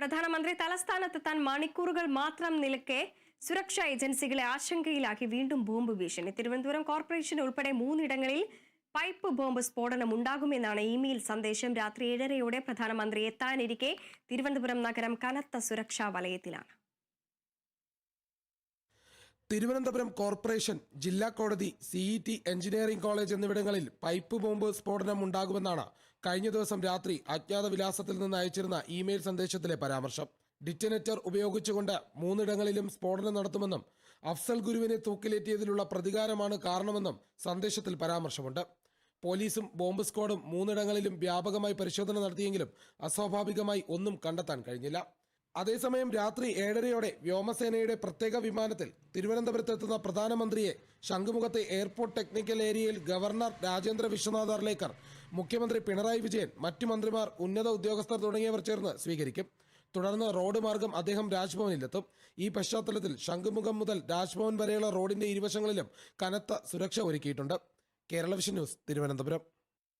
പ്രധാനമന്ത്രി തലസ്ഥാനത്തെത്താൻ മണിക്കൂറുകൾ മാത്രം നിൽക്കെ സുരക്ഷാ ഏജൻസികളെ ആശങ്കയിലാക്കി വീണ്ടും ബോംബ് ഭീഷണി. തിരുവനന്തപുരം കോർപ്പറേഷൻ ഉൾപ്പെടെ 3 ഇടങ്ങളിൽ പൈപ്പ് ബോംബ് സ്ഫോടനം ഉണ്ടാകുമെന്നാണ് ഇമെയിൽ സന്ദേശം. രാത്രി 7:30 പ്രധാനമന്ത്രി എത്താനിരിക്കെ തിരുവനന്തപുരം നഗരം കനത്ത സുരക്ഷാ വലയത്തിലാണ്. തിരുവനന്തപുരം കോർപ്പറേഷൻ, ജില്ലാ കോടതി, CET എഞ്ചിനീയറിംഗ് കോളേജ് എന്നിവിടങ്ങളിൽ പൈപ്പ് ബോംബ് സ്ഫോടനം ഉണ്ടാകുമെന്നാണ് കഴിഞ്ഞ ദിവസം രാത്രി അജ്ഞാത വിലാസത്തിൽ നിന്ന് അയച്ചിരുന്ന ഇമെയിൽ സന്ദേശത്തിലെ പരാമർശം. ഡിറ്റനേറ്റർ ഉപയോഗിച്ചുകൊണ്ട് 3 ഇടങ്ങളിലും സ്ഫോടനം നടത്തുമെന്നും അഫ്സൽ ഗുരുവിനെ തൂക്കിലേറ്റിയതിലുള്ള പ്രതികാരമാണ് കാരണമെന്നും സന്ദേശത്തിൽ പരാമർശമുണ്ട്. പോലീസും ബോംബ് സ്ക്വാഡും 3 ഇടങ്ങളിലും വ്യാപകമായി പരിശോധന നടത്തിയെങ്കിലും അസ്വാഭാവികമായി ഒന്നും കണ്ടെത്താൻ കഴിഞ്ഞില്ല. അതേസമയം രാത്രി 7:30 വ്യോമസേനയുടെ പ്രത്യേക വിമാനത്തിൽ തിരുവനന്തപുരത്തെത്തുന്ന പ്രധാനമന്ത്രിയെ ശംഖുമുഖത്തെ എയർപോർട്ട് ടെക്നിക്കൽ ഏരിയയിൽ ഗവർണർ രാജേന്ദ്ര വിശ്വനാഥ് അർലേക്കർ, മുഖ്യമന്ത്രി പിണറായി വിജയൻ, മറ്റു മന്ത്രിമാർ, ഉന്നത ഉദ്യോഗസ്ഥർ തുടങ്ങിയവർ ചേർന്ന് സ്വീകരിക്കും. തുടർന്ന് റോഡ് മാർഗം അദ്ദേഹം രാജ്ഭവനിലെത്തും. ഈ പശ്ചാത്തലത്തിൽ ശംഖുമുഖം മുതൽ രാജ്ഭവൻ വരെയുള്ള റോഡിന്റെ ഇരുവശങ്ങളിലും കനത്ത സുരക്ഷ ഒരുക്കിയിട്ടുണ്ട്. Kerala vision news, Thiruvananthapuram.